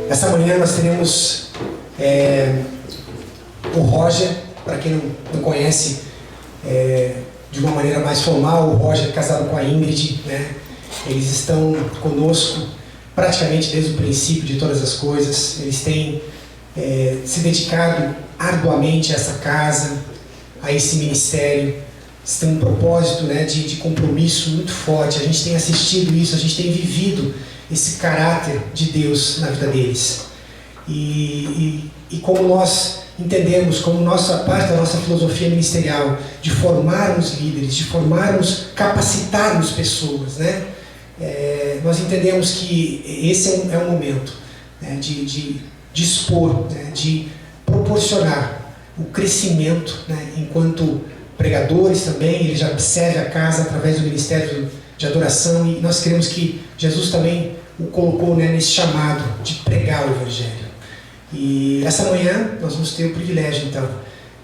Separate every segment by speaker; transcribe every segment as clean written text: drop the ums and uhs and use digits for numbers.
Speaker 1: Essa manhã nós teremos o Roger, para quem não conhece de uma maneira mais formal, o Roger casado com a Ingrid, né? Eles estão conosco praticamente desde o princípio de todas as coisas. Eles têm se dedicado arduamente a essa casa, a esse ministério. Eles têm um propósito, né, de compromisso muito forte. A gente tem assistido isso, a gente tem vivido esse caráter de Deus na vida deles. E como nós entendemos, como parte da nossa filosofia ministerial, de formarmos líderes, de capacitarmos pessoas, né? Nós entendemos que esse é um momento, né, de dispor, né, de proporcionar o crescimento, né, enquanto pregadores também. Ele já serve a casa através do ministério de adoração, e nós queremos que Jesus também o colocou, né, nesse chamado de pregar o Evangelho. E essa manhã nós vamos ter o privilégio, então,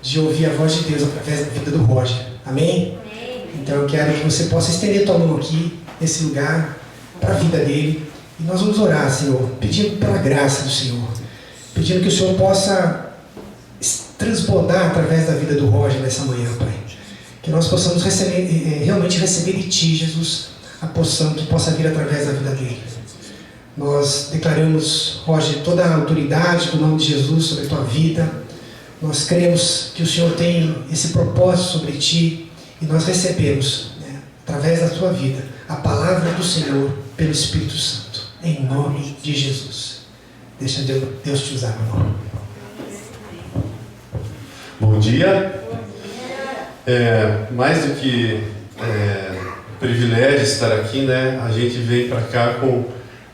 Speaker 1: de ouvir a voz de Deus através da vida do Roger. Amém? Amém. Então eu quero que você possa estender a tua mão aqui, nesse lugar, para a vida dele. E nós vamos orar, Senhor, pedindo pela graça do Senhor, pedindo que o Senhor possa transbordar através da vida do Roger nessa manhã, Pai. Que nós possamos realmente receber de Ti, Jesus, a porção que possa vir através da vida dele. Nós declaramos, Roger, toda a autoridade do nome de Jesus sobre a tua vida. Nós cremos que o Senhor tem esse propósito sobre ti, e nós recebemos, né, através da tua vida, a palavra do Senhor pelo Espírito Santo, em nome de Jesus. Deixa Deus te usar, meu irmão.
Speaker 2: Bom dia. Mais do que privilégio estar aqui, né? A gente vem para cá com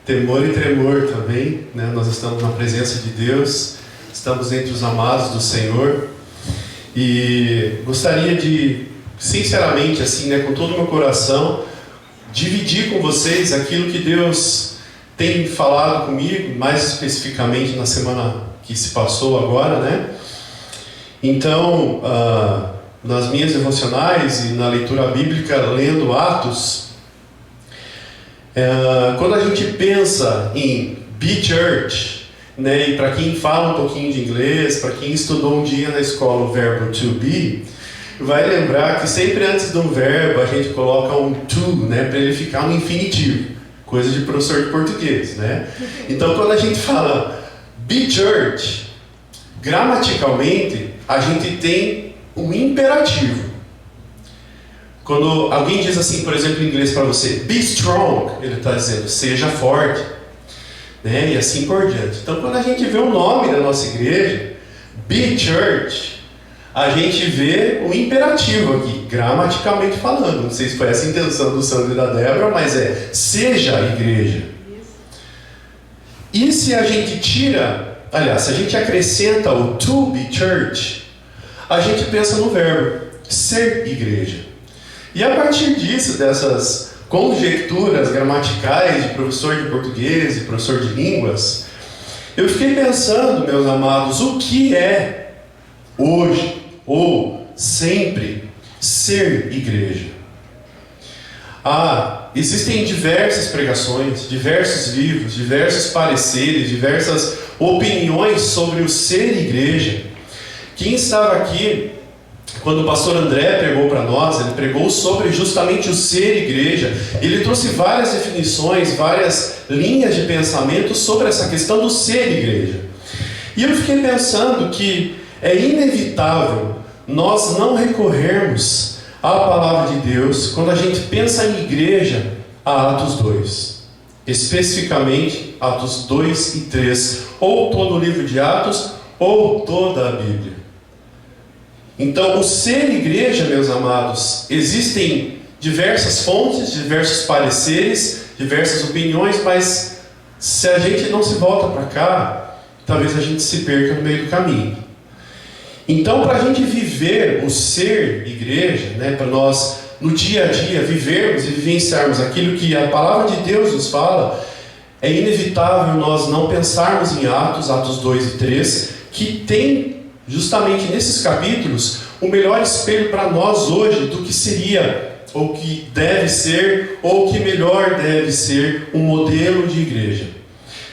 Speaker 2: temor e tremor também, né? Nós estamos na presença de Deus, estamos entre os amados do Senhor, e gostaria de, sinceramente, assim, né, com todo o meu coração, dividir com vocês aquilo que Deus tem falado comigo, mais especificamente na semana que se passou agora, né? Então, nas minhas devocionais e na leitura bíblica, lendo Atos, quando a gente pensa em be church, né, e para quem fala um pouquinho de inglês, para quem estudou um dia na escola o verbo to be, vai lembrar que sempre antes de um verbo a gente coloca um to, né, para ele ficar no infinitivo, coisa de professor de português, né? Então, quando a gente fala be church, gramaticalmente a gente tem um imperativo. Quando alguém diz assim, por exemplo, em inglês para você, be strong, ele está dizendo, seja forte, né? E assim por diante. Então, quando a gente vê o nome da nossa igreja, be church, a gente vê o imperativo aqui, gramaticalmente falando. Não sei se foi essa a intenção do Sandro e da Débora, mas seja a igreja. E se a gente se a gente acrescenta o to be church, a gente pensa no verbo ser igreja. E a partir disso, dessas conjecturas gramaticais de professor de português e professor de línguas, eu fiquei pensando, meus amados, o que é hoje ou sempre ser igreja? Existem diversas pregações, diversos livros, diversos pareceres, diversas opiniões sobre o ser igreja. Quem estava aqui quando o pastor André pregou para nós, ele pregou sobre justamente o ser igreja. Ele trouxe várias definições, várias linhas de pensamento sobre essa questão do ser igreja. E eu fiquei pensando que é inevitável nós não recorrermos à palavra de Deus quando a gente pensa em igreja, a Atos 2. Especificamente, Atos 2 e 3. Ou todo o livro de Atos, ou toda a Bíblia. Então, o ser igreja, meus amados, existem diversas fontes, diversos pareceres, diversas opiniões, mas se a gente não se volta para cá, talvez a gente se perca no meio do caminho. Então, para a gente viver o ser igreja, né, para nós, no dia a dia, vivermos e vivenciarmos aquilo que a palavra de Deus nos fala, é inevitável nós não pensarmos em Atos 2 e 3, que tem justamente nesses capítulos o melhor espelho para nós hoje do que seria, ou que deve ser, ou que melhor deve ser um modelo de igreja.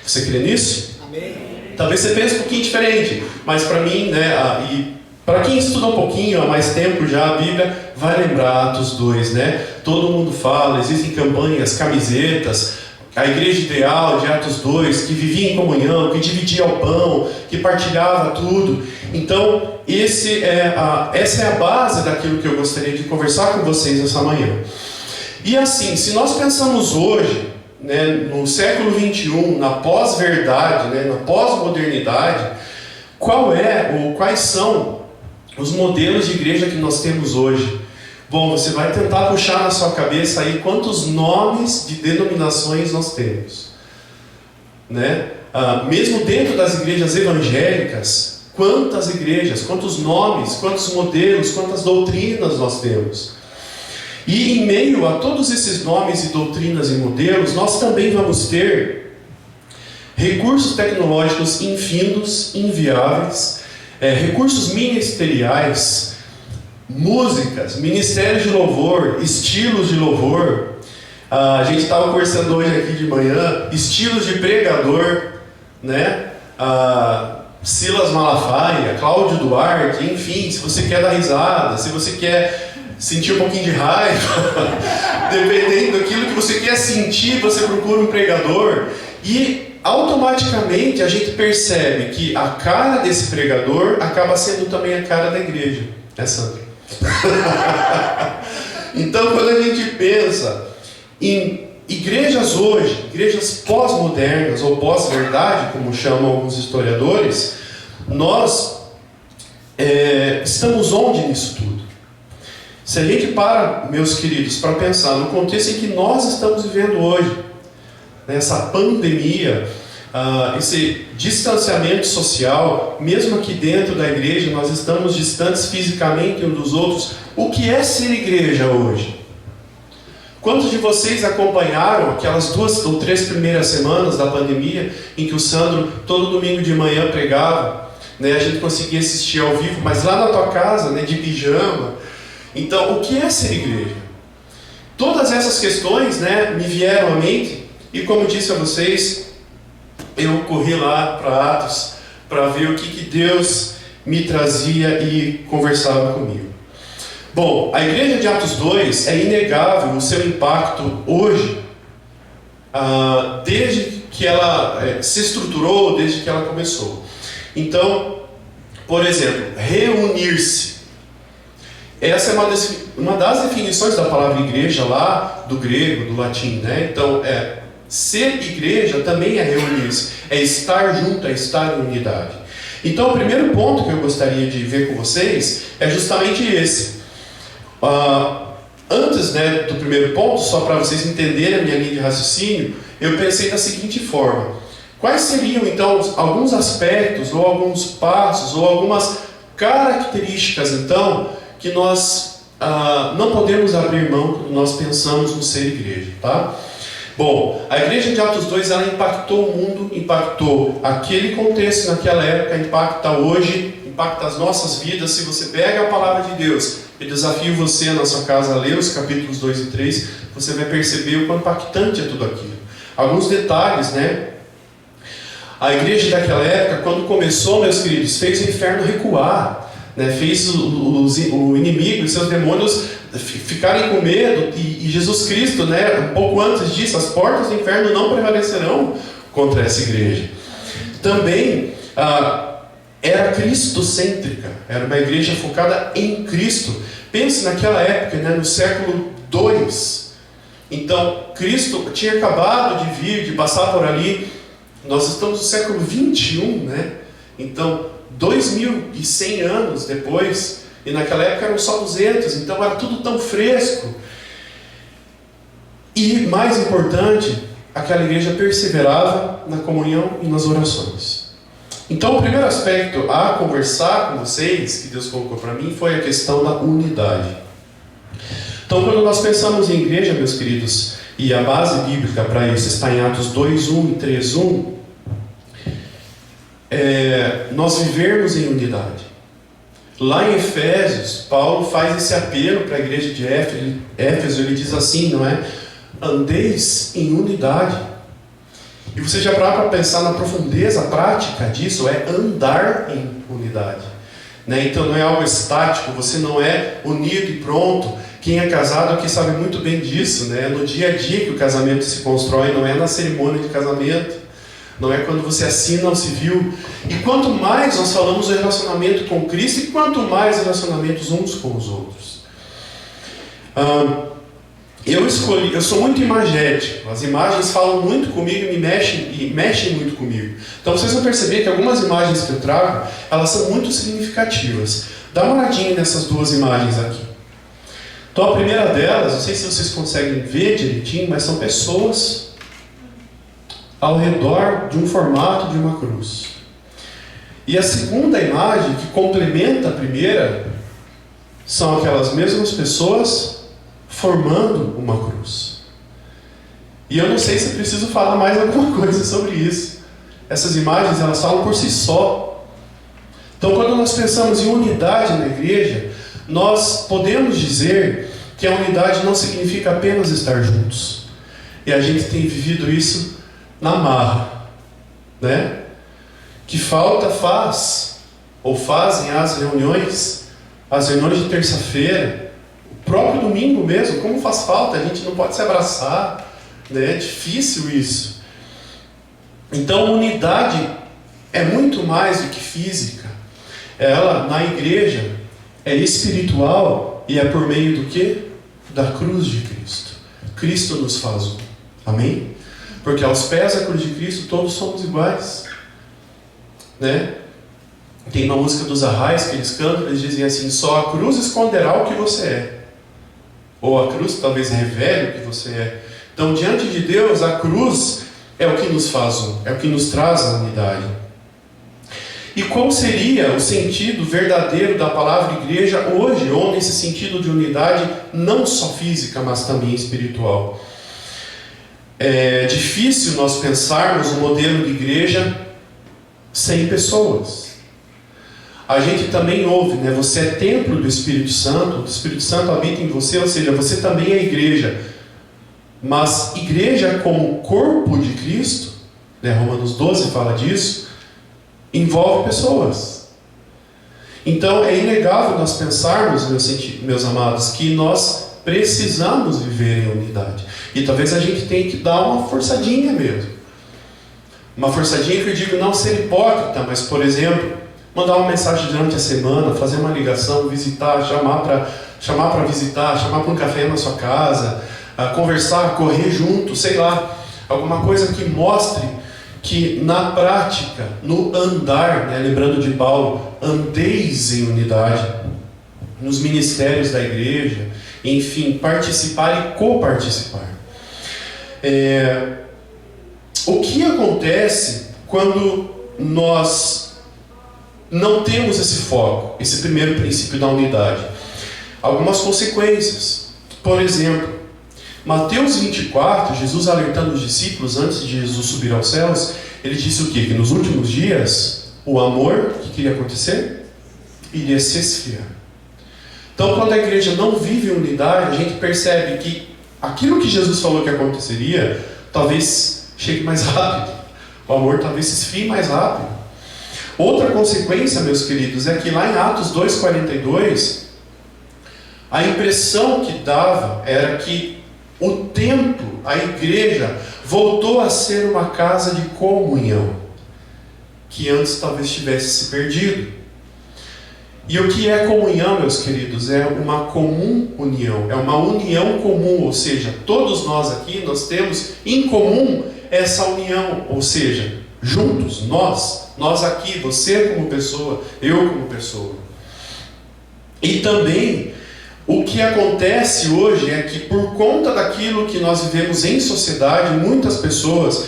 Speaker 2: Você crê nisso?
Speaker 1: Amém.
Speaker 2: Talvez você pense um pouquinho diferente, mas para mim, né, e para quem estuda um pouquinho, há mais tempo já a Bíblia, vai lembrar Atos 2, né? Todo mundo fala, existem campanhas, camisetas, a igreja ideal de Atos 2, que vivia em comunhão, que dividia o pão, que partilhava tudo. Então, essa é a base daquilo que eu gostaria de conversar com vocês essa manhã. E assim, se nós pensamos hoje, né, no século 21, na pós-verdade, né, na pós-modernidade, quais são os modelos de igreja que nós temos hoje? Bom, você vai tentar puxar na sua cabeça aí quantos nomes de denominações nós temos, né? Mesmo dentro das igrejas evangélicas, quantas igrejas, quantos nomes, quantos modelos, quantas doutrinas nós temos. E em meio a todos esses nomes e doutrinas e modelos, nós também vamos ter recursos tecnológicos infindos, inviáveis, recursos ministeriais, músicas, ministérios de louvor, estilos de louvor. A gente estava conversando hoje aqui de manhã, estilos de pregador, né? Silas Malafaia, Cláudio Duarte, enfim, se você quer dar risada, se você quer sentir um pouquinho de raiva, dependendo daquilo que você quer sentir, você procura um pregador e automaticamente a gente percebe que a cara desse pregador acaba sendo também a cara da igreja, né, Sandra? Então, quando a gente pensa em igrejas hoje, igrejas pós-modernas ou pós-verdade, como chamam alguns historiadores, nós estamos onde nisso tudo? Se a gente para, meus queridos, para pensar no contexto em que nós estamos vivendo hoje, nessa pandemia, esse distanciamento social, mesmo aqui dentro da igreja, nós estamos distantes fisicamente uns dos outros. O que é ser igreja hoje? Quantos de vocês acompanharam aquelas 2 ou 3 primeiras semanas da pandemia, em que o Sandro, todo domingo de manhã, pregava, né? A gente conseguia assistir ao vivo, mas lá na tua casa, né, de pijama. Então, o que é ser igreja? Todas essas questões, né, me vieram à mente, e como disse a vocês, eu corri lá para Atos para ver o que Deus me trazia e conversava comigo. Bom, a igreja de Atos 2 é inegável o seu impacto hoje, desde que ela se estruturou, desde que ela começou. Então, por exemplo, reunir-se. Essa é uma das definições da palavra igreja lá, do grego, do latim, né? Então, ser igreja também é reunir-se, é estar junto, é estar em unidade. Então, o primeiro ponto que eu gostaria de ver com vocês é justamente esse. Antes, né, do primeiro ponto, só para vocês entenderem a minha linha de raciocínio, eu pensei da seguinte forma: quais seriam então alguns aspectos, ou alguns passos, ou algumas características então que nós não podemos abrir mão quando nós pensamos no ser igreja, tá? Bom, a igreja de Atos 2, ela impactou o mundo, impactou aquele contexto naquela época, impacta hoje, impacta as nossas vidas. Se você pega a palavra de Deus, eu desafio você na sua casa a ler os capítulos 2 e 3, você vai perceber o quão impactante é tudo aquilo. Alguns detalhes, né? A igreja daquela época, quando começou, meus queridos, fez o inferno recuar, né? Fez o inimigo e seus demônios ficarem com medo, e Jesus Cristo, né, um pouco antes disso, as portas do inferno não prevalecerão contra essa igreja. Também era cristocêntrica, era uma igreja focada em Cristo. Pense naquela época, né, no século II. Então, Cristo tinha acabado de vir, de passar por ali. Nós estamos no século 21, né? Então, 2100 anos depois, e naquela época eram só 200, então era tudo tão fresco. E, mais importante, aquela igreja perseverava na comunhão e nas orações. Então, o primeiro aspecto a conversar com vocês, que Deus colocou para mim, foi a questão da unidade. Então, quando nós pensamos em igreja, meus queridos, e a base bíblica para isso está em Atos 2:1 e 3:1, nós vivermos em unidade. Lá em Efésios, Paulo faz esse apelo para a igreja de Éfeso. Ele diz assim, não é? Andeis em unidade. E você já para pensar na profundeza prática disso, é andar em unidade. Né? Então não é algo estático, você não é unido e pronto. Quem é casado aqui sabe muito bem disso, né? No dia a dia que o casamento se constrói, não é na cerimônia de casamento, não é quando você assina o civil. E quanto mais nós falamos do relacionamento com Cristo, e quanto mais relacionamentos uns com os outros. Eu sou muito imagético, as imagens falam muito comigo e mexem muito comigo. Então vocês vão perceber que algumas imagens que eu trago, elas são muito significativas. Dá uma olhadinha nessas duas imagens aqui. Então a primeira delas, não sei se vocês conseguem ver direitinho, mas são pessoas ao redor de um formato de uma cruz. E a segunda imagem, que complementa a primeira, são aquelas mesmas pessoas formando uma cruz. E eu não sei se eu preciso falar mais alguma coisa sobre isso. Essas imagens, elas falam por si só. Então, quando nós pensamos em unidade na igreja, nós podemos dizer que a unidade não significa apenas estar juntos. E a gente tem vivido isso na marra, né? Que falta faz, ou fazem as reuniões de terça-feira, o próprio domingo mesmo, como faz falta, a gente não pode se abraçar, né? É difícil isso. Então, unidade é muito mais do que física. Ela, na igreja, é espiritual e é por meio do quê? Da cruz de Cristo. Cristo nos faz um. Amém? Porque aos pés da cruz de Cristo todos somos iguais. Né? Tem uma música dos Arrais que eles cantam, eles dizem assim: só a cruz esconderá o que você é. Ou a cruz talvez revele o que você é. Então, diante de Deus, a cruz é o que nos faz um, é o que nos traz a unidade. E qual seria o sentido verdadeiro da palavra igreja hoje, ou nesse sentido de unidade, não só física, mas também espiritual? É difícil nós pensarmos um modelo de igreja sem pessoas. A gente também ouve, né? Você é templo do Espírito Santo, o Espírito Santo habita em você, ou seja, você também é igreja. Mas igreja como corpo de Cristo, né? Romanos 12 fala disso, envolve pessoas. Então é inegável nós pensarmos, meus amados, que nós precisamos viver em unidade. E talvez a gente tenha que dar uma forçadinha mesmo. Uma forçadinha que eu digo não ser hipócrita, mas, por exemplo, mandar uma mensagem durante a semana, fazer uma ligação, visitar, chamar para visitar, chamar para um café na sua casa, conversar, correr junto, sei lá, alguma coisa que mostre que na prática, no andar, né, lembrando de Paulo, andeis em unidade, nos ministérios da igreja, enfim, participar e coparticipar. O que acontece quando nós não temos esse foco, esse primeiro princípio da unidade? Algumas consequências. Por exemplo, Mateus 24, Jesus alertando os discípulos antes de Jesus subir aos céus, ele disse o quê? Que nos últimos dias, o amor, o que iria acontecer? Iria se esfriar. Então, quando a igreja não vive em unidade, a gente percebe que aquilo que Jesus falou que aconteceria, talvez chegue mais rápido. O amor talvez se esfrie mais rápido. Outra consequência, meus queridos, é que lá em Atos 2,42, a impressão que dava era que o templo, a igreja, voltou a ser uma casa de comunhão, que antes talvez tivesse se perdido. E o que é comunhão, meus queridos? É uma comum união, é uma união comum, ou seja, todos nós aqui, nós temos em comum essa união, ou seja, juntos, nós aqui, você como pessoa, eu como pessoa. E também, o que acontece hoje é que por conta daquilo que nós vivemos em sociedade, muitas pessoas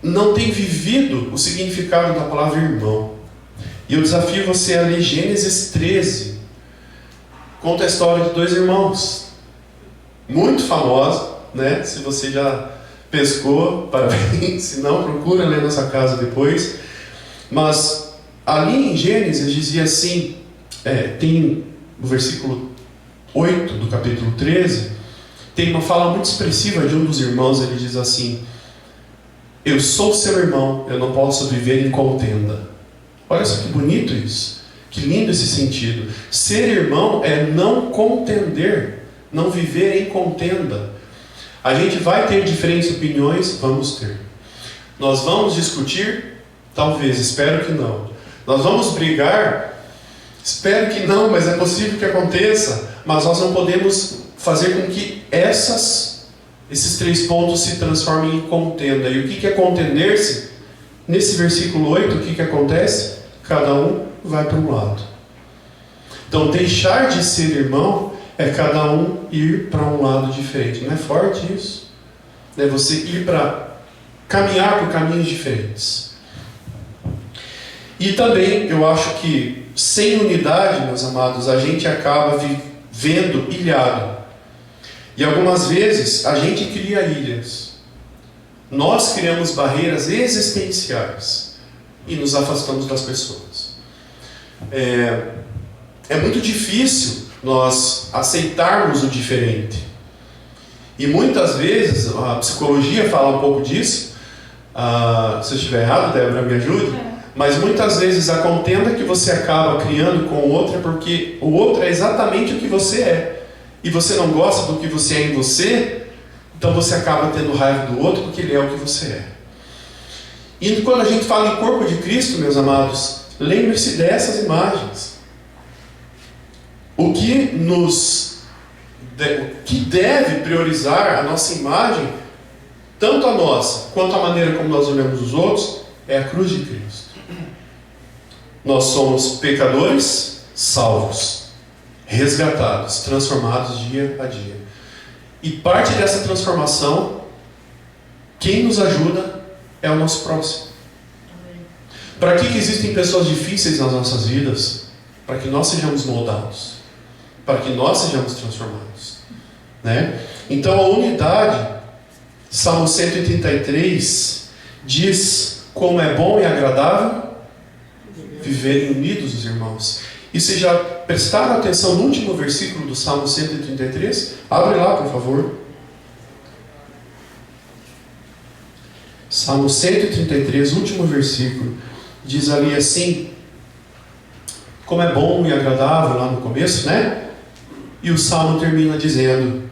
Speaker 2: não têm vivido o significado da palavra irmão. E eu desafio você a ler Gênesis 13. Conta a história de dois irmãos. Muito famosa, né? Se você já pescou, parabéns. Se não, procura ler na sua casa depois. Mas ali em Gênesis dizia assim, tem no versículo 8 do capítulo 13, tem uma fala muito expressiva de um dos irmãos. Ele diz assim: Eu sou seu irmão, eu não posso viver em contenda. Olha só que bonito isso. Que lindo esse sentido. Ser irmão é não contender, não viver em contenda. A gente vai ter diferentes opiniões? Vamos ter. Nós vamos discutir? Talvez, espero que não. Nós vamos brigar? Espero que não, mas é possível que aconteça. Mas nós não podemos fazer com que esses 3 pontos se transformem em contenda. E o que é contender-se? Nesse versículo 8, o que acontece? Cada um vai para um lado. Então, deixar de ser irmão é cada um ir para um lado diferente. Não é forte isso? É você ir caminhar por caminhos diferentes. E também, eu acho que sem unidade, meus amados, a gente acaba vivendo ilhado. E algumas vezes a gente cria ilhas. Nós criamos barreiras existenciais e nos afastamos das pessoas. É muito difícil nós aceitarmos o diferente. E muitas vezes, a psicologia fala um pouco disso. Se eu estiver errado, Débora, me ajude. Mas muitas vezes a contenda que você acaba criando com o outro é porque o outro é exatamente o que você é. E você não gosta do que você é em você, então você acaba tendo raiva do outro porque ele é o que você é. E quando a gente fala em corpo de Cristo, meus amados, lembre-se dessas imagens. O que deve priorizar a nossa imagem, tanto a nossa quanto a maneira como nós olhamos os outros, é a cruz de Cristo. Nós somos pecadores salvos, resgatados, transformados dia a dia. E parte dessa transformação, quem nos ajuda é o nosso próximo. Para que existem pessoas difíceis nas nossas vidas? Para que nós sejamos moldados, para que nós sejamos transformados, né? Então a unidade, Salmo 133 diz como é bom e agradável viverem unidos os irmãos. E se já prestaram atenção no último versículo do Salmo 133? Abre lá, por favor. Salmo 133, último versículo. Diz ali assim, como é bom e agradável, lá no começo, né? E o Salmo termina dizendo,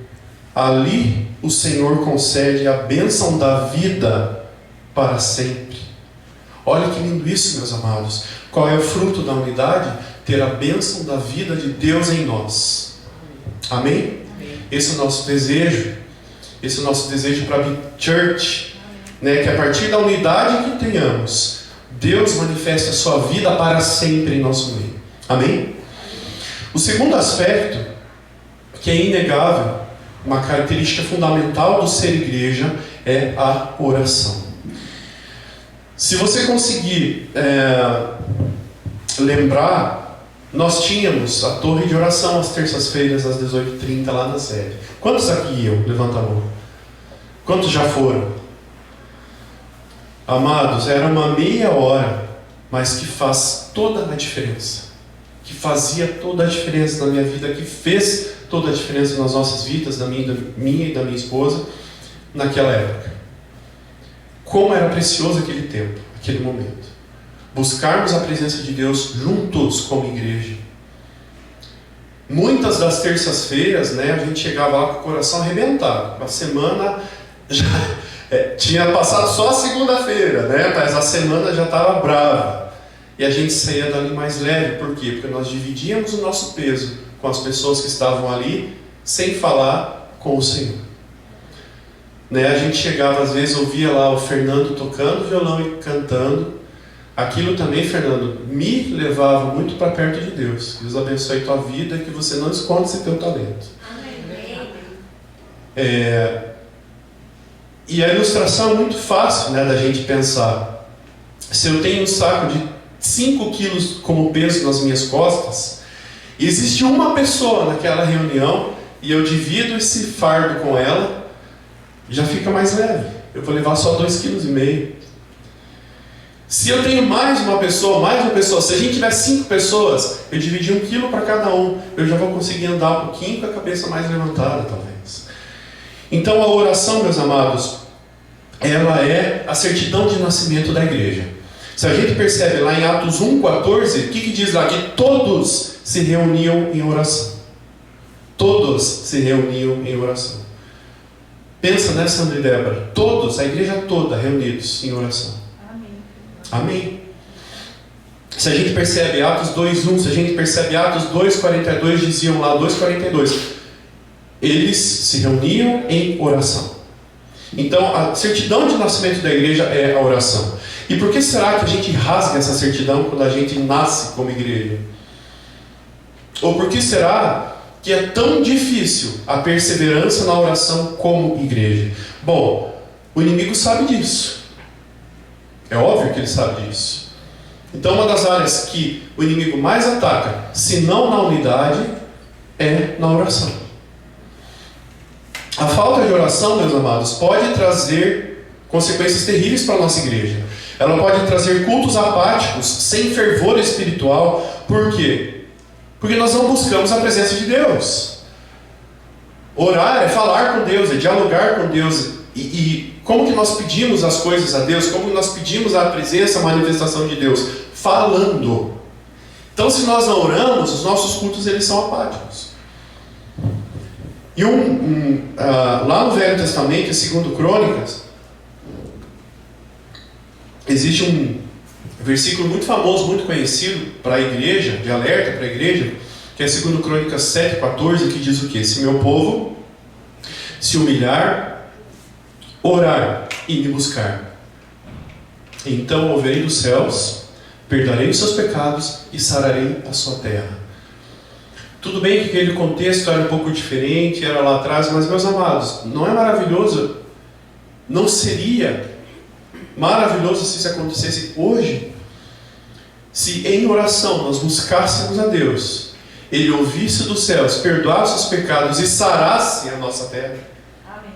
Speaker 2: ali o Senhor concede a bênção da vida para sempre. Olha que lindo isso, meus amados. Qual é o fruto da unidade? Ter a bênção da vida de Deus em nós. Amém? Esse é o nosso desejo. Esse é o nosso desejo para a Big Church, né? Que a partir da unidade que tenhamos, Deus manifesta a sua vida para sempre em nosso meio. Amém? O segundo aspecto, que é inegável, uma característica fundamental do ser igreja, é a oração. Se você conseguir lembrar, nós tínhamos a torre de oração às terças-feiras, às 18h30, lá na sede. Quantos aqui iam? Levanta a mão. Quantos já foram? Amados, era uma meia hora, mas que faz toda a diferença. Que fazia toda a diferença na minha vida, que fez toda a diferença nas nossas vidas, da minha e da minha esposa, naquela época. Como era precioso aquele tempo, aquele momento. Buscarmos a presença de Deus juntos como igreja. Muitas das terças-feiras, né, a gente chegava lá com o coração arrebentado. A semana já tinha passado só a segunda-feira, né, mas a semana já estava brava. E a gente saía dali mais leve. Por quê? Porque nós dividíamos o nosso peso com as pessoas que estavam ali, sem falar com o Senhor. Né, a gente chegava, às vezes, ouvia lá o Fernando tocando violão e cantando. Aquilo também, Fernando, me levava muito para perto de Deus. Deus abençoe tua vida e que você não esconda esse teu talento. E a ilustração é muito fácil, né, da gente pensar. Se eu tenho um saco de 5 quilos como peso nas minhas costas, e existe uma pessoa naquela reunião, e eu divido esse fardo com ela, já fica mais leve. Eu vou levar só 2,5 kg. Se eu tenho mais uma pessoa, se a gente tiver 5 pessoas, eu dividi 1 quilo para cada um, eu já vou conseguir andar um pouquinho com a cabeça mais levantada, talvez. Então a oração, meus amados, ela é a certidão de nascimento da igreja. Se a gente percebe lá em Atos 1,14, o que diz lá? Que todos se reuniam em oração. Todos se reuniam em oração. Pensa, né, Sandra e Débora? Todos, a igreja toda, reunidos em oração.
Speaker 3: Amém.
Speaker 2: Amém. Se a gente percebe Atos 2,1, se a gente percebe Atos 2,42, diziam lá 2,42, eles se reuniam em oração. Então, a certidão de nascimento da igreja é a oração. E por que será que a gente rasga essa certidão quando a gente nasce como igreja? Ou por que será que é tão difícil a perseverança na oração como igreja? Bom, o inimigo sabe disso. É óbvio que ele sabe disso. Então, uma das áreas que o inimigo mais ataca, se não na unidade, é na oração. A falta de oração, meus amados, pode trazer consequências terríveis para a nossa igreja. Ela pode trazer cultos apáticos, sem fervor espiritual. Por quê? Porque nós não buscamos a presença de Deus. Orar é falar com Deus, é dialogar com Deus. E como que nós pedimos as coisas a Deus? Como que nós pedimos a presença, a manifestação de Deus? Falando. Então, se nós não oramos, os nossos cultos eles são apáticos. E lá no Velho Testamento, em 2 Crônicas, existe um versículo muito famoso, muito conhecido para a igreja, de alerta para a igreja, que é 2 Crônicas 7,14, que diz o quê? Se meu povo se humilhar, orar e me buscar, então ouvirei dos céus, perdoarei os seus pecados e sararei a sua terra. Tudo bem que aquele contexto era um pouco diferente, era lá atrás, mas, meus amados, não é maravilhoso? Não seria maravilhoso se isso acontecesse hoje? Se em oração nós buscássemos a Deus, Ele ouvisse dos céus, perdoasse os pecados e sarasse a nossa terra.
Speaker 3: Amém.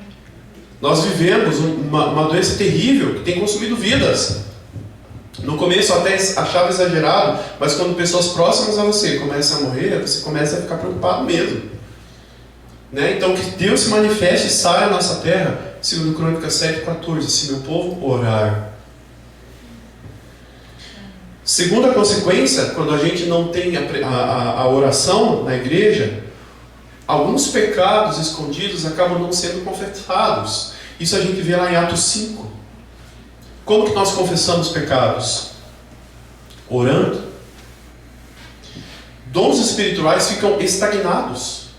Speaker 2: Nós vivemos uma doença terrível que tem consumido vidas. No começo até achava exagerado, mas quando pessoas próximas a você começam a morrer, você começa a ficar preocupado mesmo. Né? Então que Deus se manifeste e saia a nossa terra. 2 Crônicas 7,14, se meu povo orar. Segunda consequência, quando a gente não tem a oração na igreja, alguns pecados escondidos acabam não sendo confessados. Isso a gente vê lá em Atos 5. Como que nós confessamos pecados? Orando. Dons espirituais ficam estagnados.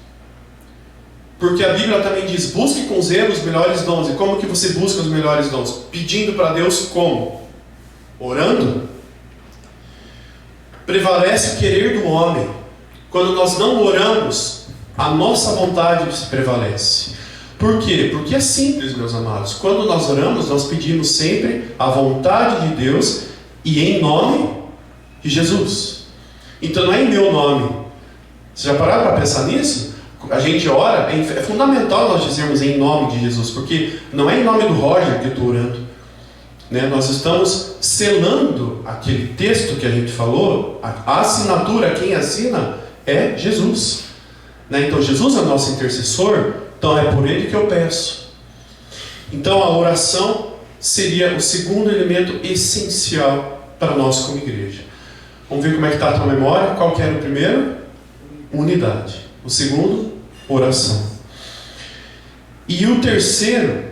Speaker 2: Porque a Bíblia também diz, busque com zelo os melhores dons. E como que você busca os melhores dons? Pedindo para Deus como? Orando. Prevalece o querer do homem. Quando nós não oramos, a nossa vontade prevalece. Por quê? Porque é simples, meus amados. Quando nós oramos, nós pedimos sempre a vontade de Deus e em nome de Jesus. Então não é em meu nome. Vocês já pararam para pensar nisso? A gente ora, é fundamental nós dizermos em nome de Jesus, porque não é em nome do Roger que eu estou orando. Né? Nós estamos selando aquele texto que a gente falou, a assinatura, quem assina é Jesus. Né? Então Jesus é o nosso intercessor, então é por ele que eu peço. Então a oração seria o segundo elemento essencial para nós como igreja. Vamos ver como é que está a tua memória. Qual que era o primeiro? Unidade. O segundo, oração. E o terceiro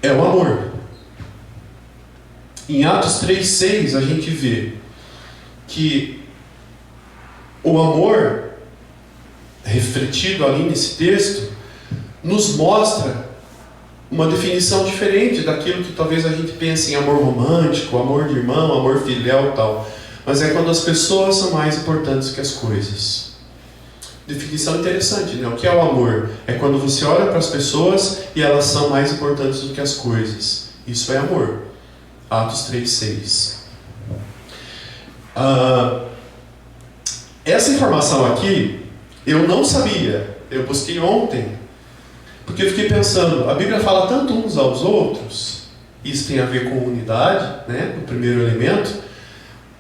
Speaker 2: é o amor. Em Atos 3,6 a gente vê que o amor refletido ali nesse texto nos mostra uma definição diferente daquilo que talvez a gente pense em amor romântico, amor de irmão, amor filial e tal. Mas é quando as pessoas são mais importantes que as coisas. Definição interessante, né? O que é o amor? É quando você olha para as pessoas e elas são mais importantes do que as coisas. Isso é amor. Atos 3,6. Essa informação aqui eu não sabia. Eu busquei ontem, porque eu fiquei pensando, a Bíblia fala tanto uns aos outros, isso tem a ver com unidade, né? O primeiro elemento,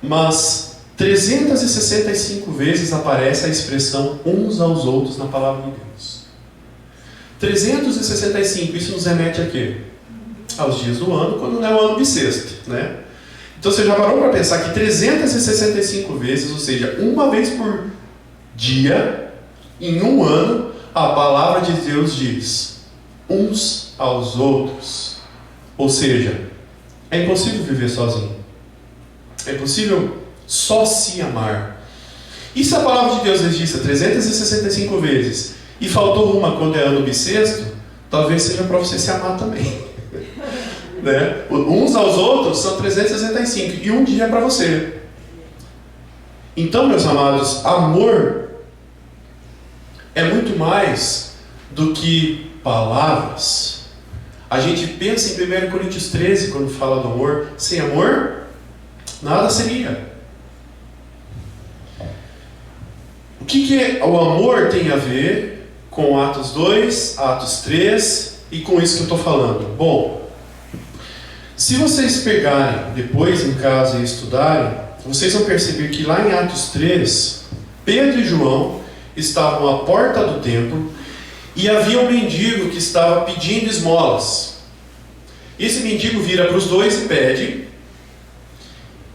Speaker 2: mas 365 vezes aparece a expressão uns aos outros na palavra de Deus. 365, isso nos remete a quê? Aos dias do ano, quando não é o ano bissexto, né? Então você já parou para pensar que 365 vezes, ou seja, uma vez por dia, em um ano, a palavra de Deus diz: uns aos outros. Ou seja, é impossível viver sozinho. É impossível só se amar. E se a palavra de Deus registra 365 vezes e faltou uma quando é ano bissexto, talvez seja para você se amar também. Né? Uns aos outros são 365 e um dia é para você. Então, meus amados, amor é muito mais do que palavras. A gente pensa em 1 Coríntios 13 quando fala do amor. Sem amor, nada seria. O que o amor tem a ver com Atos 2, Atos 3 e com isso que eu estou falando? Bom, se vocês pegarem depois em casa e estudarem, vocês vão perceber que lá em Atos 3, Pedro e João estavam à porta do templo e havia um mendigo que estava pedindo esmolas. Esse mendigo vira para os dois e pede,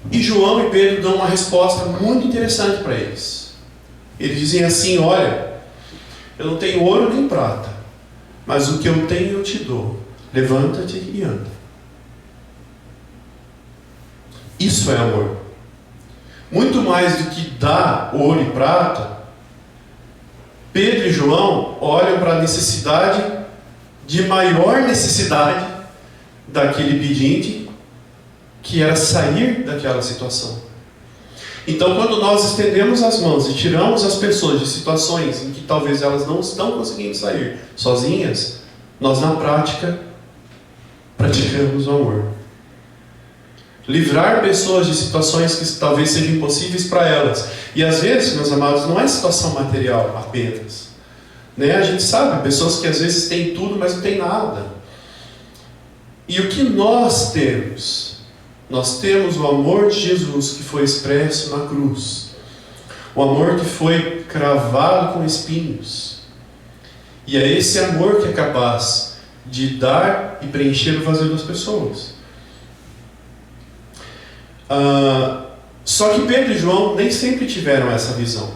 Speaker 2: e João e Pedro dão uma resposta muito interessante para eles. Eles dizem assim: olha, eu não tenho ouro nem prata, mas o que eu tenho eu te dou. Levanta-te e anda. Isso é amor. Muito mais do que dar ouro e prata, Pedro e João olham para a necessidade de maior necessidade daquele pedinte, que era sair daquela situação. Então, quando nós estendemos as mãos e tiramos as pessoas de situações em que talvez elas não estão conseguindo sair sozinhas, nós na prática praticamos o amor. Livrar pessoas de situações que talvez sejam impossíveis para elas. E às vezes, meus amados, não é situação material apenas, né? A gente sabe, pessoas que às vezes têm tudo, mas não têm nada. E o que nós temos? Nós temos o amor de Jesus que foi expresso na cruz. O amor que foi cravado com espinhos. E é esse amor que é capaz de dar e preencher o vazio das pessoas. Só que Pedro e João nem sempre tiveram essa visão.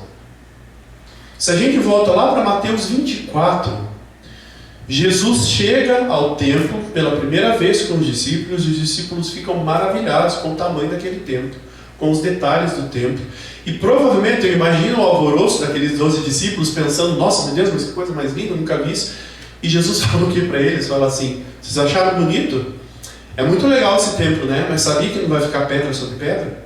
Speaker 2: Se a gente volta lá para Mateus 24, Jesus chega ao templo pela primeira vez com os discípulos, e os discípulos ficam maravilhados com o tamanho daquele templo, com os detalhes do templo. E provavelmente eu imagino o alvoroço daqueles 12 discípulos pensando: nossa, meu Deus, mas que coisa mais linda, eu nunca vi isso. E Jesus fala o que para eles? Fala assim: vocês acharam bonito? É muito legal esse templo, né? Mas sabia que não vai ficar pedra sobre pedra?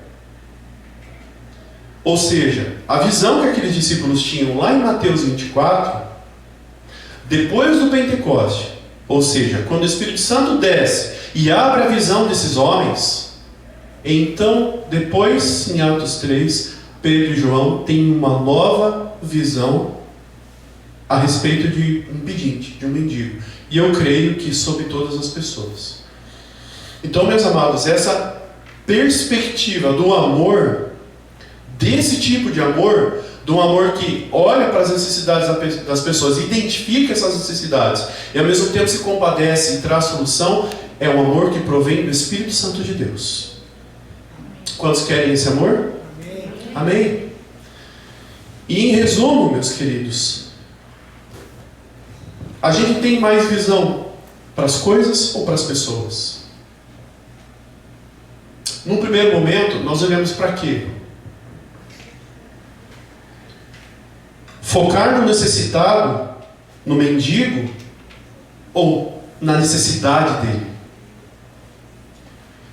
Speaker 2: Ou seja, a visão que aqueles discípulos tinham lá em Mateus 24, depois do Pentecoste, ou seja, quando o Espírito Santo desce e abre a visão desses homens, então, depois, em Atos 3, Pedro e João têm uma nova visão a respeito de um pedinte, de um mendigo. E eu creio que sobre todas as pessoas. Então, meus amados, essa perspectiva do amor, desse tipo de amor, de um amor que olha para as necessidades das pessoas, identifica essas necessidades e ao mesmo tempo se compadece e traz solução, é um amor que provém do Espírito Santo de Deus. Quantos querem esse amor? Amém. Amém. E em resumo, meus queridos, a gente tem mais visão para as coisas ou para as pessoas? Num primeiro momento, nós olhamos para quê? Focar no necessitado, no mendigo, ou na necessidade dele?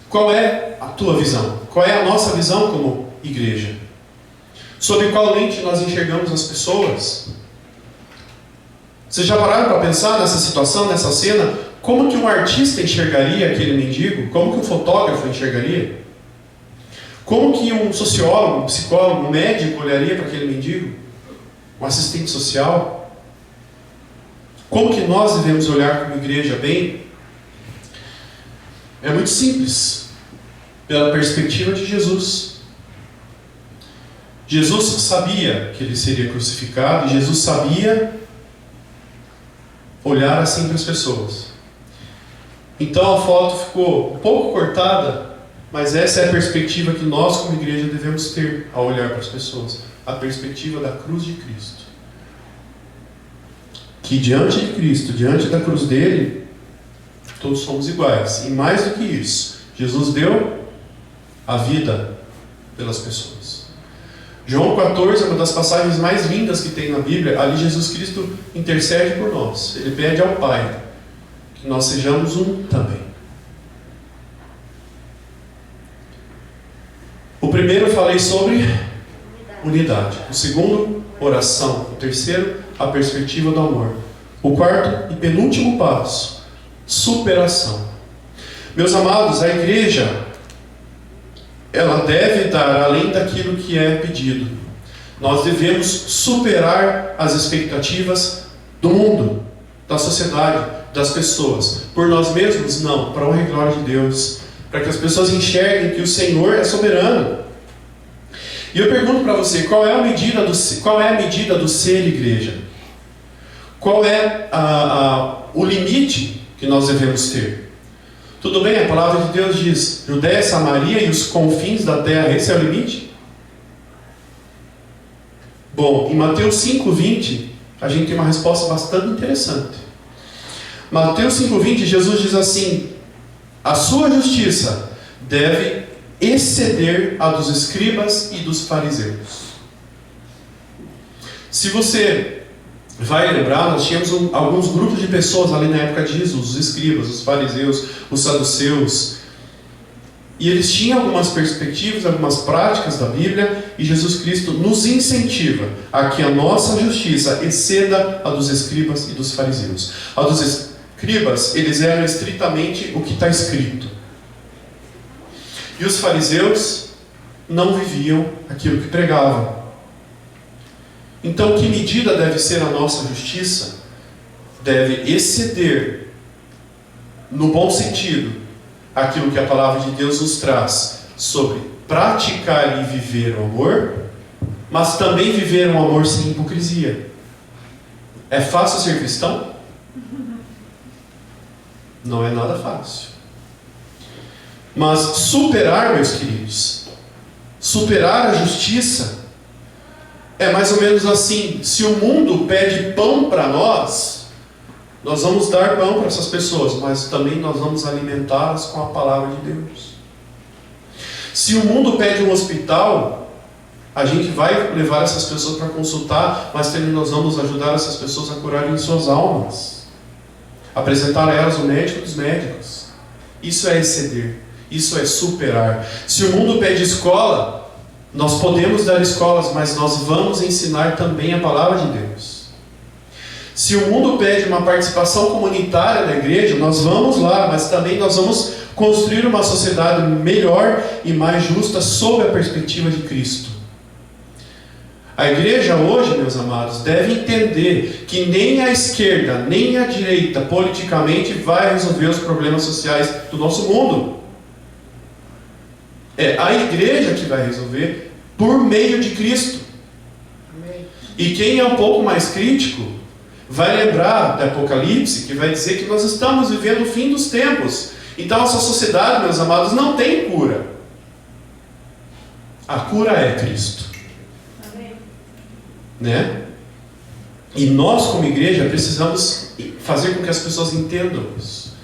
Speaker 2: Qual é a tua visão? Qual é a nossa visão como igreja? Sob qual lente nós enxergamos as pessoas? Vocês já pararam para pensar nessa situação, nessa cena? Como que um artista enxergaria aquele mendigo? Como que um fotógrafo enxergaria? Como que um sociólogo, um psicólogo, um médico olharia para aquele mendigo? Um assistente social? Como que nós devemos olhar como igreja? Bem, é muito simples, pela perspectiva de Jesus. Jesus sabia que ele seria crucificado, e Jesus sabia olhar assim para as pessoas. Então a foto ficou um pouco cortada, mas essa é a perspectiva que nós como igreja devemos ter ao olhar para as pessoas. A perspectiva da cruz de Cristo. Que diante de Cristo, diante da cruz dele, todos somos iguais. E mais do que isso, Jesus deu a vida pelas pessoas. João 14 é uma das passagens mais lindas que tem na Bíblia. Ali Jesus Cristo intercede por nós. Ele pede ao Pai que nós sejamos um também. O primeiro eu falei sobre unidade. O segundo, oração. O terceiro, a perspectiva do amor. O quarto e penúltimo passo, superação. Meus amados, a igreja, ela deve dar além daquilo que é pedido. Nós devemos superar as expectativas do mundo, da sociedade, das pessoas. Por nós mesmos? Não, para a honra e glória de Deus. Para que as pessoas enxerguem que o Senhor é soberano. E eu pergunto para você, qual é a medida do ser igreja? Qual é o limite que nós devemos ter? Tudo bem, a palavra de Deus diz, Judéia, Samaria e os confins da terra, esse é o limite? Bom, em Mateus 5,20, a gente tem uma resposta bastante interessante. Mateus 5,20, Jesus diz assim, a sua justiça deve exceder a dos escribas e dos fariseus. Se você vai lembrar, nós tínhamos alguns grupos de pessoas ali na época de Jesus, os escribas, os fariseus, os saduceus, e eles tinham algumas perspectivas, algumas práticas da Bíblia, e Jesus Cristo nos incentiva a que a nossa justiça exceda a dos escribas e dos fariseus. A dos escribas, eles eram estritamente o que está escrito. E os fariseus não viviam aquilo que pregavam. Então, que medida deve ser a nossa justiça? Deve exceder, no bom sentido, aquilo que a palavra de Deus nos traz sobre praticar e viver o amor, mas também viver um amor sem hipocrisia. É fácil ser cristão? Não é nada fácil. Mas superar, meus queridos, superar a justiça é mais ou menos assim: se o mundo pede pão para nós vamos dar pão para essas pessoas, mas também nós vamos alimentá-las com a palavra de Deus. Se o mundo pede um hospital, a gente vai levar essas pessoas para consultar, mas também nós vamos ajudar essas pessoas a curarem suas almas, apresentar a elas o médico dos médicos. Isso é exceder, isso é superar. Se o mundo pede escola, nós podemos dar escolas, mas nós vamos ensinar também a palavra de Deus. Se o mundo pede uma participação comunitária da igreja, nós vamos lá, mas também nós vamos construir uma sociedade melhor e mais justa sob a perspectiva de Cristo. A igreja hoje, meus amados, deve entender que nem a esquerda, nem a direita, politicamente, vai resolver os problemas sociais do nosso mundo. É a igreja que vai resolver por meio de Cristo. Amém. E quem é um pouco mais crítico vai lembrar do Apocalipse, que vai dizer que nós estamos vivendo o fim dos tempos. Então essa sociedade, meus amados, não tem cura. A cura é Cristo. Amém. Né? E nós como igreja precisamos fazer com que as pessoas entendam isso.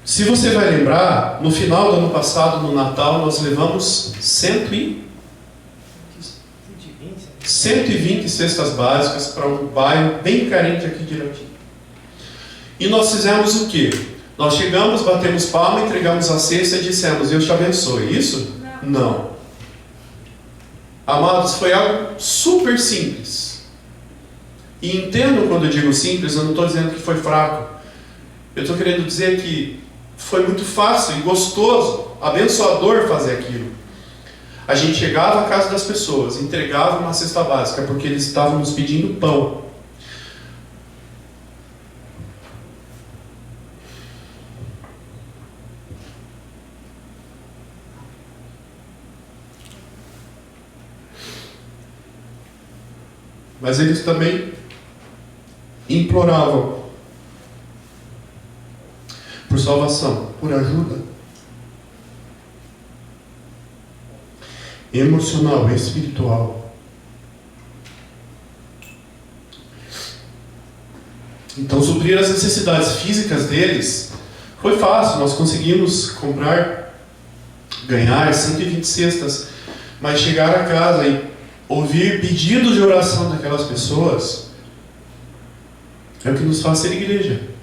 Speaker 2: Se você vai lembrar, no final do ano passado, no Natal, nós levamos 120 cestas básicas para um bairro bem carente aqui de Irati. E nós fizemos o quê? Nós chegamos, batemos palma, entregamos a cesta e dissemos: Deus te abençoe. Isso? Não. Amados, foi algo super simples. E entendo quando eu digo simples, eu não estou dizendo que foi fraco. Eu estou querendo dizer que foi muito fácil e gostoso, abençoador fazer aquilo. A gente chegava à casa das pessoas, entregava uma cesta básica, porque eles estavam nos pedindo pão. Mas eles também imploravam salvação, por ajuda emocional, espiritual. Então, suprir as necessidades físicas deles foi fácil. Nós conseguimos ganhar 120 cestas, mas chegar a casa e ouvir pedidos de oração daquelas pessoas é o que nos faz ser igreja.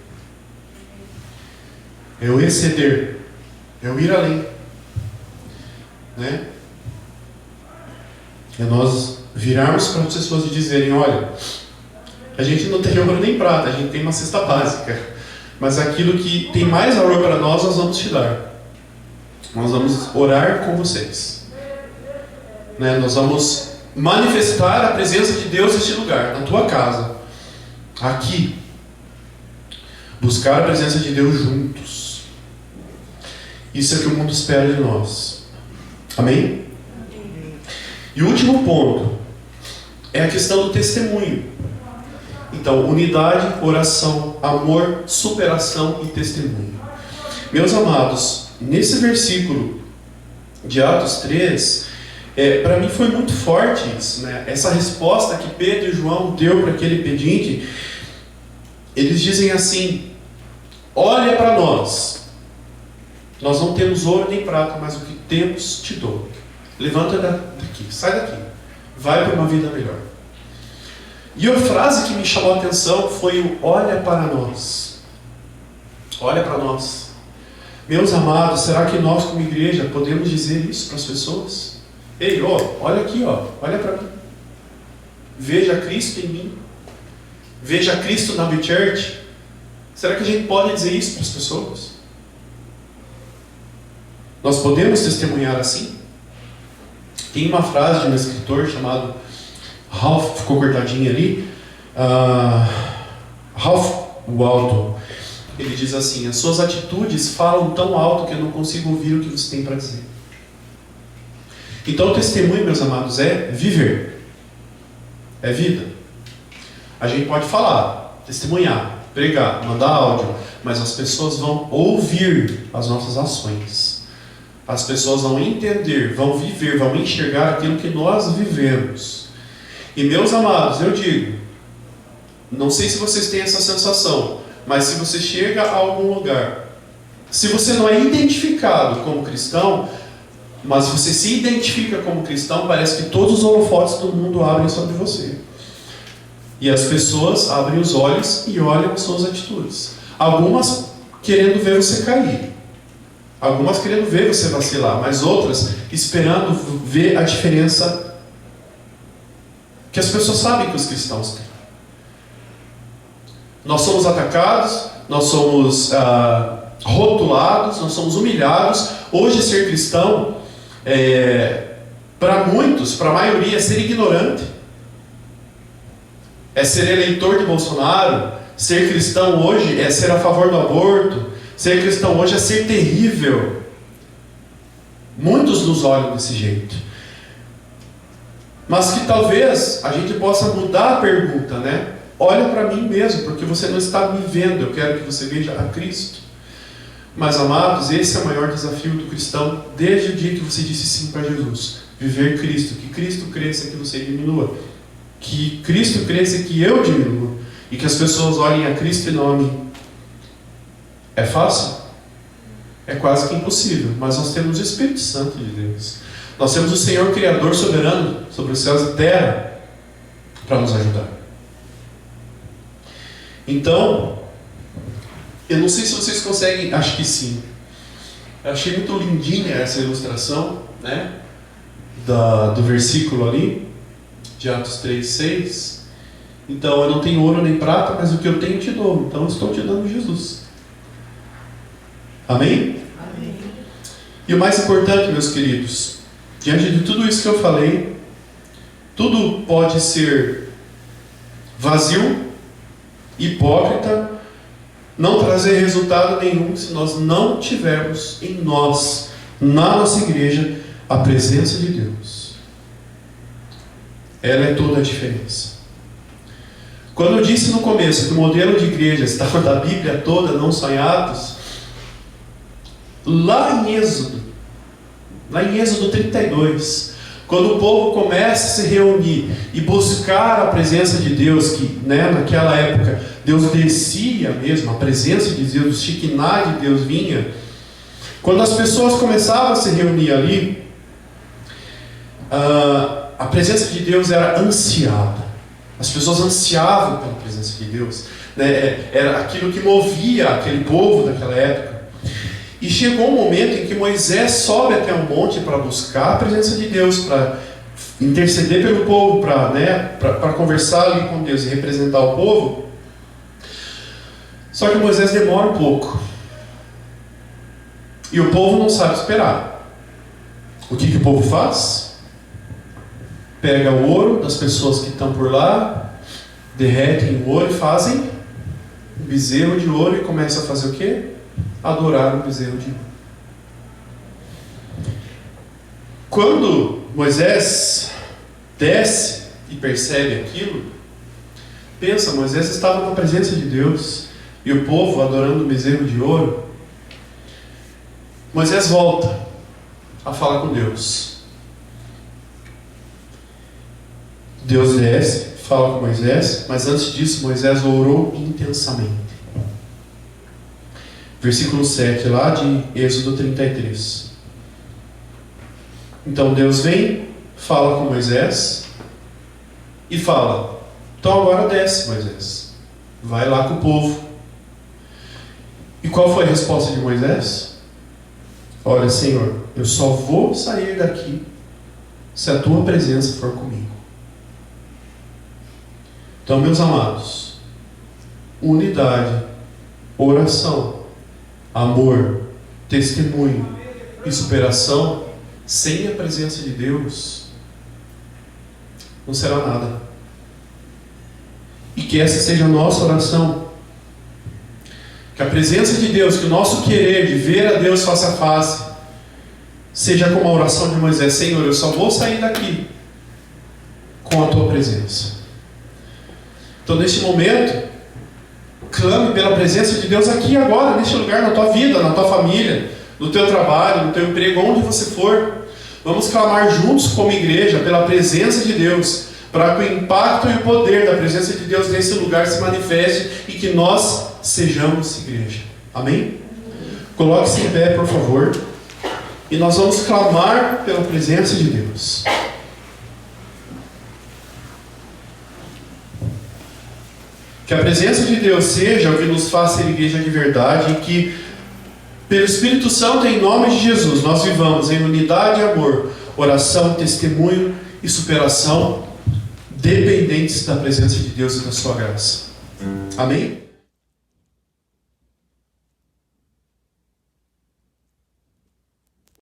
Speaker 2: É o exceder, é o ir além, né? É nós virarmos para as pessoas e dizerem: olha, a gente não tem ouro nem prata, a gente tem uma cesta básica, mas aquilo que tem mais valor para nós vamos te dar. Nós vamos orar com vocês, né? Nós vamos manifestar a presença de Deus neste lugar, na tua casa, aqui. Buscar a presença de Deus juntos. Isso é o que o mundo espera de nós. Amém? E o último ponto é a questão do testemunho. Então, unidade, oração, amor, superação e testemunho. Meus amados, nesse versículo de Atos 3, para mim foi muito forte isso, né? Essa resposta que Pedro e João deu para aquele pedinte. Eles dizem assim: olha para nós não temos ouro nem prata, mas o que temos te dou. Levanta daqui, sai daqui, vai para uma vida melhor. E a frase que me chamou a atenção foi o olha para nós. Olha para nós. Meus amados, será que nós como igreja podemos dizer isso para as pessoas? Ei, olha aqui, olha para mim. Veja Cristo em mim. Veja Cristo na B-Church. Será que a gente pode dizer isso para as pessoas? Nós podemos testemunhar assim? Tem uma frase de um escritor chamado Ralph, ficou cortadinha ali, Ralph Waldo. Ele diz assim: as suas atitudes falam tão alto que eu não consigo ouvir o que você tem para dizer. Então o testemunho, meus amados, é viver, é vida. A gente pode falar, testemunhar, pregar, mandar áudio, mas as pessoas vão ouvir as nossas ações. As pessoas vão entender, vão viver, vão enxergar aquilo que nós vivemos. E meus amados, eu digo, não sei se vocês têm essa sensação, mas se você chega a algum lugar, se você não é identificado como cristão, mas você se identifica como cristão, parece que todos os holofotes do mundo abrem sobre você. E as pessoas abrem os olhos e olham as suas atitudes. Algumas querendo ver você cair. Algumas querendo ver você vacilar. Mas outras esperando ver a diferença que as pessoas sabem que os cristãos têm. Nós somos atacados, nós somos rotulados, nós somos humilhados. Hoje ser cristão, para muitos, para a maioria, é ser ignorante. É ser eleitor de Bolsonaro. Ser cristão hoje é ser a favor do aborto. Ser cristão hoje é ser terrível. Muitos nos olham desse jeito. Mas que talvez a gente possa mudar a pergunta, né? Olha para mim mesmo, porque você não está me vendo. Eu quero que você veja a Cristo. Mas, amados, esse é o maior desafio do cristão desde o dia que você disse sim para Jesus. Viver Cristo. Que Cristo cresça, que você diminua. Que Cristo cresça e que eu diminua. E que as pessoas olhem a Cristo e não a mim. É fácil? É quase que impossível. Mas nós temos o Espírito Santo de Deus. Nós temos o Senhor Criador soberano sobre os céus e terra para nos ajudar. Então, eu não sei se vocês conseguem, acho que sim. Eu achei muito lindinha essa ilustração, né? Do versículo ali, de Atos 3:6. Então, eu não tenho ouro nem prata, mas o que eu tenho te dou. Então, eu estou te dando Jesus. Amém?
Speaker 3: Amém.
Speaker 2: E o mais importante, meus queridos, diante de tudo isso que eu falei, tudo pode ser vazio, hipócrita, não trazer resultado nenhum se nós não tivermos em nós, na nossa igreja, a presença de Deus. Ela é toda a diferença. Quando eu disse no começo que o modelo de igreja estava da Bíblia toda, não só em Atos, lá em Êxodo 32, quando o povo começa a se reunir e buscar a presença de Deus, que naquela época Deus descia mesmo, a presença de Deus, o Shekinah de Deus vinha. Quando as pessoas começavam a se reunir ali, a presença de Deus era ansiada. As pessoas ansiavam pela presença de Deus, era aquilo que movia aquele povo daquela época. E chegou um momento em que Moisés sobe até um monte para buscar a presença de Deus, para interceder pelo povo, para conversar ali com Deus e representar o povo. Só que Moisés demora um pouco. E o povo não sabe esperar. O que o povo faz? Pega o ouro das pessoas que estão por lá, derretem o ouro e fazem um bezerro de ouro e começa a fazer o quê? Adorar o bezerro de ouro. Quando Moisés desce e percebe aquilo, pensa, Moisés estava na presença de Deus e o povo adorando o bezerro de ouro. Moisés volta a falar com Deus. Deus desce, fala com Moisés, mas antes disso Moisés orou intensamente. Versículo 7 lá de Êxodo 33. Então Deus vem, fala com Moisés e fala: então agora desce, Moisés, vai lá com o povo. E qual foi a resposta de Moisés? Olha, Senhor, eu só vou sair daqui se a tua presença for comigo. Então, meus amados, unidade, oração, amor, testemunho e superação, sem a presença de Deus, não será nada. E que essa seja a nossa oração. Que a presença de Deus, que o nosso querer de ver a Deus face a face, seja como a oração de Moisés: Senhor, eu só vou sair daqui com a tua presença. Então, neste momento, clame pela presença de Deus aqui agora, neste lugar, na tua vida, na tua família, no teu trabalho, no teu emprego, onde você for. Vamos clamar juntos como igreja pela presença de Deus, para que o impacto e o poder da presença de Deus nesse lugar se manifeste e que nós sejamos igreja. Amém? Coloque-se em pé, por favor, e nós vamos clamar pela presença de Deus. Que a presença de Deus seja o que nos faz ser igreja de verdade e que, pelo Espírito Santo, em nome de Jesus, nós vivamos em unidade e amor, oração, testemunho e superação, dependentes da presença de Deus e da sua graça. Amém?